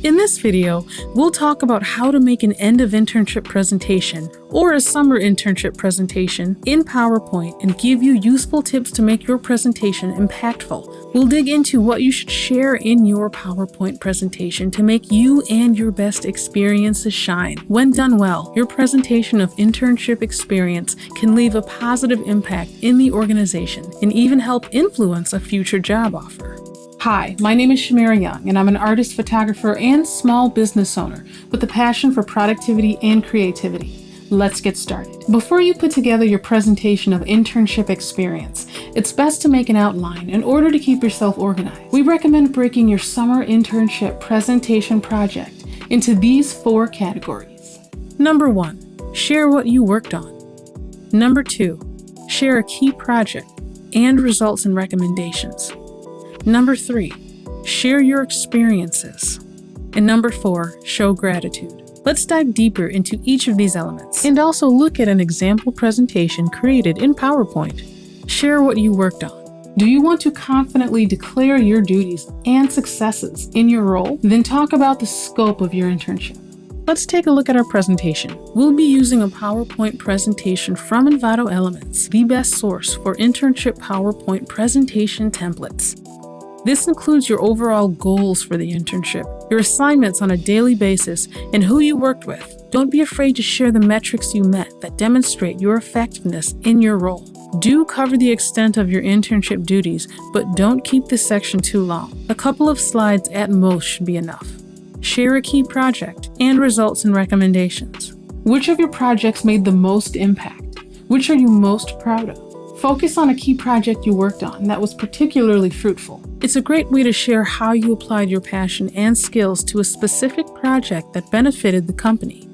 In this video, we'll talk about how to make an end of internship presentation or a summer internship presentation in PowerPoint and give you useful tips to make your presentation impactful. We'll dig into what you should share in your PowerPoint presentation to make you and your best experiences shine. When done well, your presentation of internship experience can leave a positive impact in the organization and even help influence a future job offer. Hi, my name is Shamira Young, and I'm an artist, photographer, and small business owner with a passion for productivity and creativity. Let's get started. Before you put together your presentation of internship experience, it's best to make an outline in order to keep yourself organized. We recommend breaking your summer internship presentation project into these 4 categories. Number 1, share what you worked on. Number 2, share a key project and results and recommendations. Number 3, share your experiences. And number 4, show gratitude. Let's dive deeper into each of these elements and also look at an example presentation created in PowerPoint. Share what you worked on. Do you want to confidently declare your duties and successes in your role? Then talk about the scope of your internship. Let's take a look at our presentation. We'll be using a PowerPoint presentation from Envato Elements, the best source for internship PowerPoint presentation templates. This includes your overall goals for the internship, your assignments on a daily basis, and who you worked with. Don't be afraid to share the metrics you met that demonstrate your effectiveness in your role. Do cover the extent of your internship duties, but don't keep this section too long. A couple of slides at most should be enough. Share a key project and results and recommendations. Which of your projects made the most impact? Which are you most proud of? Focus on a key project you worked on that was particularly fruitful. It's a great way to share how you applied your passion and skills to a specific project that benefited the company.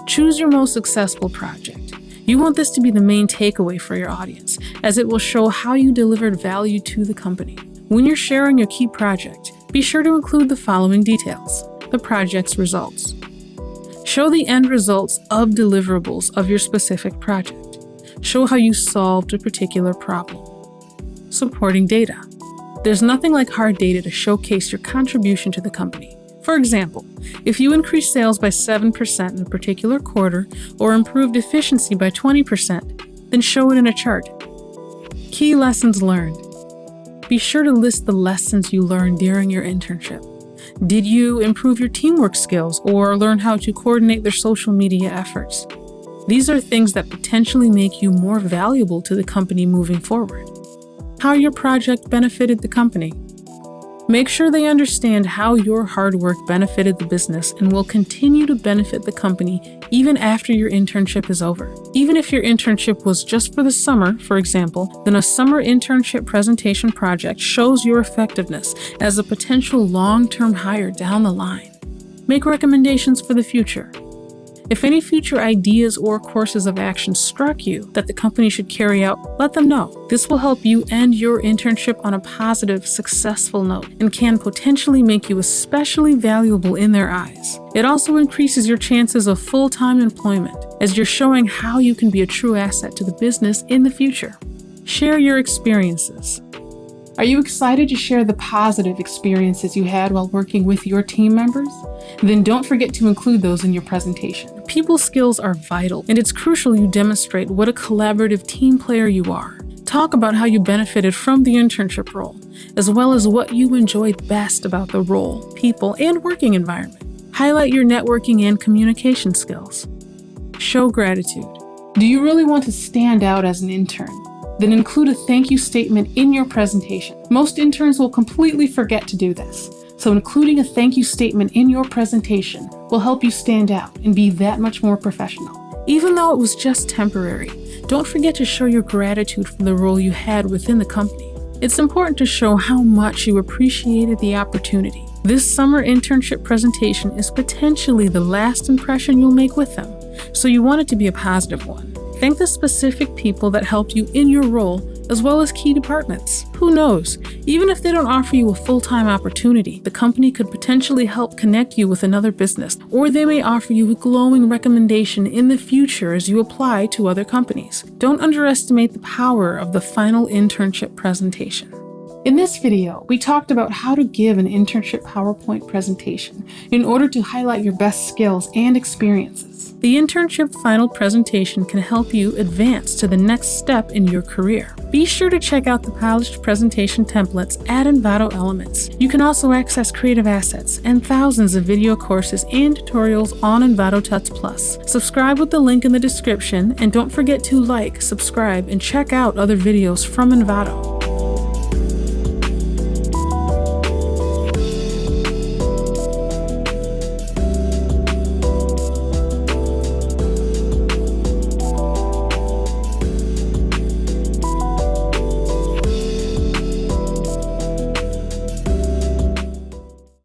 Choose your most successful project. You want this to be the main takeaway for your audience, as it will show how you delivered value to the company. When you're sharing your key project, be sure to include the following details: the project's results. Show the end results of deliverables of your specific project. Show how you solved a particular problem. Supporting data. There's nothing like hard data to showcase your contribution to the company. For example, if you increased sales by 7% in a particular quarter or improved efficiency by 20%, then show it in a chart. Key lessons learned. Be sure to list the lessons you learned during your internship. Did you improve your teamwork skills or learn how to coordinate their social media efforts? These are things that potentially make you more valuable to the company moving forward. How your project benefited the company. Make sure they understand how your hard work benefited the business and will continue to benefit the company even after your internship is over. Even if your internship was just for the summer, for example, then a summer internship presentation project shows your effectiveness as a potential long-term hire down the line. Make recommendations for the future. If any future ideas or courses of action struck you that the company should carry out, let them know. This will help you end your internship on a positive, successful note and can potentially make you especially valuable in their eyes. It also increases your chances of full-time employment as you're showing how you can be a true asset to the business in the future. Share your experiences. Are you excited to share the positive experiences you had while working with your team members? Then don't forget to include those in your presentation. People skills are vital, and it's crucial you demonstrate what a collaborative team player you are. Talk about how you benefited from the internship role, as well as what you enjoyed best about the role, people, and working environment. Highlight your networking and communication skills. Show gratitude. Do you really want to stand out as an intern? Then include a thank you statement in your presentation. Most interns will completely forget to do this, so including a thank you statement in your presentation will help you stand out and be that much more professional. Even though it was just temporary, don't forget to show your gratitude for the role you had within the company. It's important to show how much you appreciated the opportunity. This summer internship presentation is potentially the last impression you'll make with them, so you want it to be a positive one. Thank the specific people that helped you in your role, as well as key departments. Who knows? Even if they don't offer you a full-time opportunity, the company could potentially help connect you with another business, or they may offer you a glowing recommendation in the future as you apply to other companies. Don't underestimate the power of the final internship presentation. In this video, we talked about how to give an internship PowerPoint presentation in order to highlight your best skills and experiences. The internship final presentation can help you advance to the next step in your career. Be sure to check out the polished presentation templates at Envato Elements. You can also access creative assets and thousands of video courses and tutorials on Envato Tuts Plus. Subscribe with the link in the description, and don't forget to like, subscribe, and check out other videos from Envato.